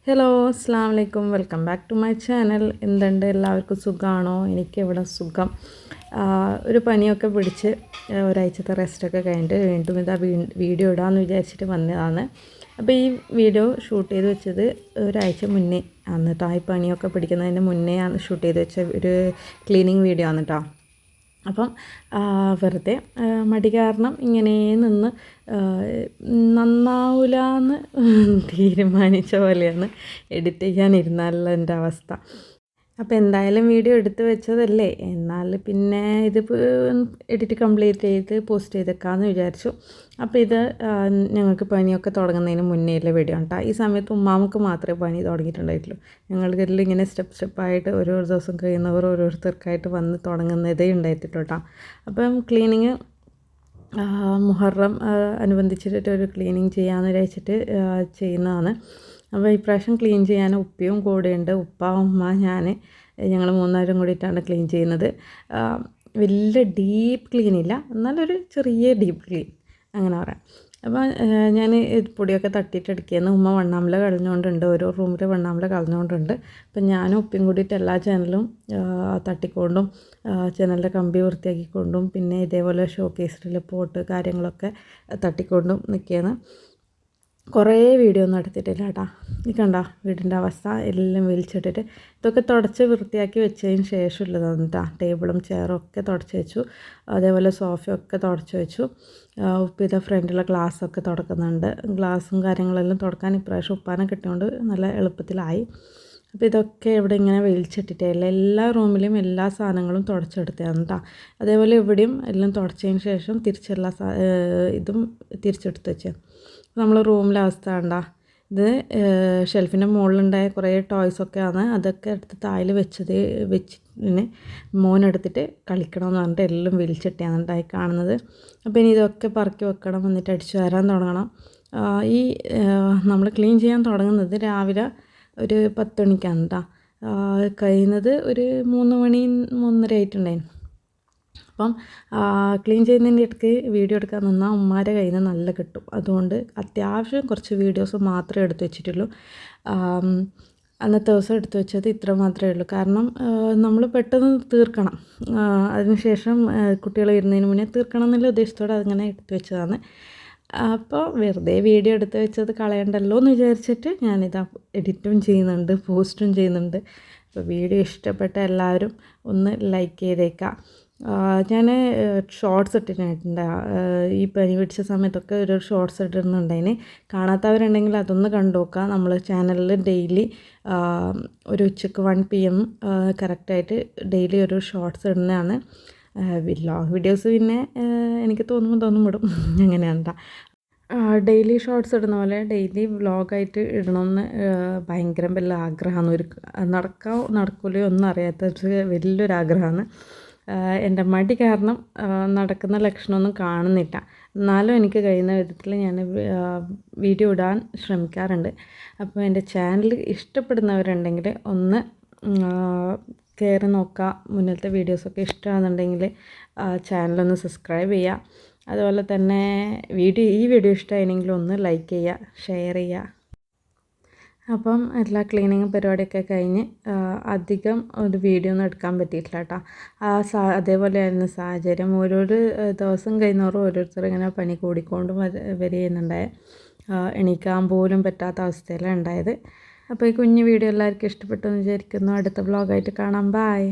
Hello അസ്സാം വലൈക്കും welcome back to my channel. എന്തുണ്ട്, എല്ലാവർക്കും സുഖമാണോ? എനിക്കിവിടെ സുഖം. ഒരു പനിയൊക്കെ പിടിച്ച് ഒരാഴ്ചത്തെ റെസ്റ്റൊക്കെ കഴിഞ്ഞിട്ട് വീണ്ടും ഇതാ വീഡിയോ ഇടാമെന്ന് വിചാരിച്ചിട്ട് വന്നതാണ്. അപ്പോൾ ഈ വീഡിയോ ഷൂട്ട് ചെയ്ത് വെച്ചത് ഒരാഴ്ച മുന്നേ ആണ് കേട്ടോ. ഈ പനിയൊക്കെ പിടിക്കുന്നതിന് മുന്നേ ആണ് ഷൂട്ട് ചെയ്ത് വെച്ച ഒരു ക്ലീനിങ് വീഡിയോ ആണ് കേട്ടോ. അപ്പം വെറുതെ മടി കാരണം ഇങ്ങനെ നിന്ന് നന്നാവില്ല എന്ന് തീരുമാനിച്ച പോലെയാണ് എഡിറ്റ് ചെയ്യാനിരുന്നാലുള്ള എൻ്റെ അവസ്ഥ. അപ്പോൾ എന്തായാലും വീഡിയോ എടുത്ത് വെച്ചതല്ലേ, എന്നാൽ പിന്നെ ഇത് എഡിറ്റ് കംപ്ലീറ്റ് ചെയ്ത് പോസ്റ്റ് ചെയ്തേക്കാമെന്ന് വിചാരിച്ചു. അപ്പോൾ ഇത് ഞങ്ങൾക്ക് പനിയൊക്കെ തുടങ്ങുന്നതിന് മുന്നേയുള്ള വീഡിയോ കേട്ടോ. ഈ സമയത്ത് ഉമ്മാമക്ക് മാത്രമേ പനി തുടങ്ങിയിട്ടുണ്ടായിട്ടുള്ളൂ. ഞങ്ങൾക്കെല്ലാം ഇങ്ങനെ സ്റ്റെപ്പായിട്ട് ഓരോ ദിവസം കഴിയുന്നവർ ഓരോരുത്തർക്കായിട്ട് വന്ന് തുടങ്ങുന്നതേ ഉണ്ടായിട്ടുള്ളൂ കേട്ടോ. അപ്പം ക്ലീനിങ് മുഹറം അനുബന്ധിച്ചിട്ട് ഒരു ക്ലീനിങ് ചെയ്യാമെന്ന് വിചാരിച്ചിട്ട് ചെയ്യുന്നതാണ്. അപ്പോൾ ഇപ്രാവശ്യം ക്ലീൻ ചെയ്യാൻ ഉപ്പയും കൂടെയുണ്ട്. ഉപ്പ, ഉമ്മ, ഞങ്ങൾ മൂന്നുപേരും കൂടിയിട്ടാണ് ക്ലീൻ ചെയ്യുന്നത്. വലിയ ഡീപ്പ് ക്ലീൻ ഇല്ല, എന്നാലൊരു ചെറിയ ഡീപ്പ് ക്ലീൻ അങ്ങനെ പറയാം. അപ്പോൾ ഞാൻ പൊടിയൊക്കെ തട്ടിയിട്ടെടുക്കുകയെന്ന്. ഉമ്മ വണ്ണാമ്പല കളഞ്ഞുകൊണ്ടുണ്ട്, ഓരോ റൂമിൽ വണ്ണാമ്പല കളഞ്ഞുകൊണ്ടുണ്ട്. അപ്പം ഞാനും ഉപ്പയും കൂടിയിട്ട് എല്ലാ ചാനലും തട്ടിക്കൊണ്ടും ചാനലിൻ്റെ കമ്പി വൃത്തിയാക്കിക്കൊണ്ടും പിന്നെ ഇതേപോലെ ഷോക്കേസിലെ പോട്ട് കാര്യങ്ങളൊക്കെ തട്ടിക്കൊണ്ടും നിൽക്കുകയാണ്. കുറേ വീഡിയോ ഒന്നും എടുത്തിട്ടില്ല കേട്ടോ. ഈ കണ്ട വീടിൻ്റെ അവസ്ഥ എല്ലാം വലിച്ചിട്ടിട്ട് ഇതൊക്കെ തുടച്ച് വൃത്തിയാക്കി വെച്ചതിന് ശേഷമുള്ളതാണ് കേട്ടോ. ടേബിളും ചെയറും ഒക്കെ തുടച്ച് വെച്ചു, അതേപോലെ സോഫയൊക്കെ തുടച്ച് വെച്ചു. ഉപ്പിത ഫ്രണ്ടിലെ ഗ്ലാസ്സൊക്കെ തുടക്കുന്നുണ്ട്. ഗ്ലാസും കാര്യങ്ങളെല്ലാം തുടക്കാൻ ഇപ്രാവശ്യം ഉപ്പാനെ കിട്ടിയോണ്ട് നല്ല എളുപ്പത്തിലായി. അപ്പോൾ ഇതൊക്കെ ഇവിടെ ഇങ്ങനെ വലിച്ചിട്ടിട്ടില്ല. എല്ലാ റൂമിലും എല്ലാ സാധനങ്ങളും തുടച്ചെടുത്തതാണ് കേട്ടോ. അതേപോലെ ഇവിടെയും എല്ലാം തുടച്ചതിന് ശേഷം തിരിച്ചെല്ലാ ഇതും തിരിച്ചെടുത്ത് വെച്ചാൽ നമ്മൾ റൂമിലെ അവസ്ഥ കണ്ട. ഇത് ഷെൽഫിൻ്റെ മുകളിലുണ്ടായ കുറേ ടോയ്സൊക്കെയാണ്. അതൊക്കെ എടുത്ത് താഴെ വെച്ചിട്ട് മോനെടുത്തിട്ട് കളിക്കണമെന്ന് പറഞ്ഞിട്ട് എല്ലാം വലിച്ചിട്ടാണ് ഉണ്ടായി കാണുന്നത്. അപ്പോൾ ഇനി ഇതൊക്കെ പറക്കി വെക്കണം, എന്നിട്ട് അടിച്ചു വരാൻ തുടങ്ങണം. ഈ നമ്മൾ ക്ലീൻ ചെയ്യാൻ തുടങ്ങുന്നത് രാവിലെ ഒരു 10 മണിക്കാണ് കേട്ടോ. കഴിയുന്നത് ഒരു 3 മണി 3:30 ആയിട്ടുണ്ടായിരുന്നു. അപ്പം ക്ലീൻ ചെയ്യുന്നതിൻ്റെ ഇടയ്ക്ക് വീഡിയോ എടുക്കാൻ നിന്നാൽ ഉമ്മാരെ കയ്യിൽ നിന്ന് നല്ല കിട്ടും. അതുകൊണ്ട് അത്യാവശ്യം കുറച്ച് വീഡിയോസ് മാത്രമേ എടുത്തു വെച്ചിട്ടുള്ളൂ. അന്നത്തെ ദിവസം എടുത്തു വെച്ചത് ഇത്ര മാത്രമേ ഉള്ളൂ. കാരണം നമ്മൾ പെട്ടെന്ന് തീർക്കണം, അതിനുശേഷം കുട്ടികൾ വരുന്നതിന് മുന്നേ തീർക്കണം എന്നുള്ള ഉദ്ദേശത്തോടെ അങ്ങനെ എടുത്തു വെച്ചതാണ്. അപ്പോൾ വെറുതെ വീഡിയോ എടുത്ത് വെച്ചത് കളയണ്ടല്ലോ എന്ന് വിചാരിച്ചിട്ട് ഞാനിതാ എഡിറ്റും ചെയ്യുന്നുണ്ട്, പോസ്റ്റും ചെയ്യുന്നുണ്ട്. അപ്പോൾ വീഡിയോ ഇഷ്ടപ്പെട്ട എല്ലാവരും ഒന്ന് ലൈക്ക് ചെയ്തേക്കാം. ഞാൻ ഷോർട്സ് ഇട്ടിട്ടുണ്ട്. ഈ പനി പിടിച്ച സമയത്തൊക്കെ ഒരു ഷോർട്സ് ഇട്ടിരുന്നുണ്ടായിന്. കാണാത്തവരുണ്ടെങ്കിൽ അതൊന്ന് കണ്ടു നോക്കുക. നമ്മൾ ചാനലിൽ ഡെയിലി ഒരു ഉച്ചക്ക് 1 PM കറക്റ്റായിട്ട് ഡെയിലി ഒരു ഷോർട്സ് ഇടുന്നതാണ്. ലോങ് വീഡിയോസ് പിന്നെ എനിക്ക് തോന്നുമ്പോൾ വിടും, അങ്ങനെയാണ് കേട്ടോ. ഡെയിലി ഷോർട്സ് ഇടുന്ന പോലെ ഡെയിലി വ്ളോഗായിട്ട് ഇടണമെന്ന് ഭയങ്കര വലിയ ആഗ്രഹമാണ്. നടക്കില്ലയോ ഒന്നും അറിയാത്ത വലിയൊരാഗ്രഹമാണ്. എൻ്റെ മടി കാരണം നടക്കുന്ന ലക്ഷണമൊന്നും കാണുന്നില്ല. എന്നാലും എനിക്ക് കഴിയുന്ന വിധത്തിൽ ഞാൻ വീഡിയോ ഇടാൻ ശ്രമിക്കാറുണ്ട്. അപ്പോൾ എൻ്റെ ചാനൽ ഇഷ്ടപ്പെടുന്നവരുണ്ടെങ്കിൽ ഒന്ന് കയറി നോക്കുക. മുന്നത്തെ വീഡിയോസൊക്കെ ഇഷ്ടമാണെന്നുണ്ടെങ്കിൽ ചാനലൊന്ന് സബ്സ്ക്രൈബ് ചെയ്യുക. അതുപോലെ തന്നെ ഈ വീഡിയോ ഇഷ്ടമായെങ്കിൽ ഒന്ന് ലൈക്ക് ചെയ്യുക, ഷെയർ ചെയ്യുക. അപ്പം എല്ലാ ക്ലീനിങ് പരിപാടിയൊക്കെ കഴിഞ്ഞ് അധികം ഒരു വീഡിയോ ഒന്നും എടുക്കാൻ പറ്റിയിട്ടില്ല കേട്ടോ. അതേപോലെയായിരുന്നു സാഹചര്യം. ഓരോരോ ദിവസം കഴിയുന്നവരും ഓരോരുത്തർ ഇങ്ങനെ പനി കൂടിക്കൊണ്ടും വരികയെന്നുണ്ടായത്. എണീക്കാൻ പോലും പറ്റാത്ത അവസ്ഥയിലാണ് ഉണ്ടായത്. അപ്പോൾ ഈ കുഞ്ഞു വീഡിയോ എല്ലാവർക്കും ഇഷ്ടപ്പെട്ടു എന്ന് വിചാരിക്കുന്നു. അടുത്ത വ്ളോഗായിട്ട് കാണാം. ബൈ.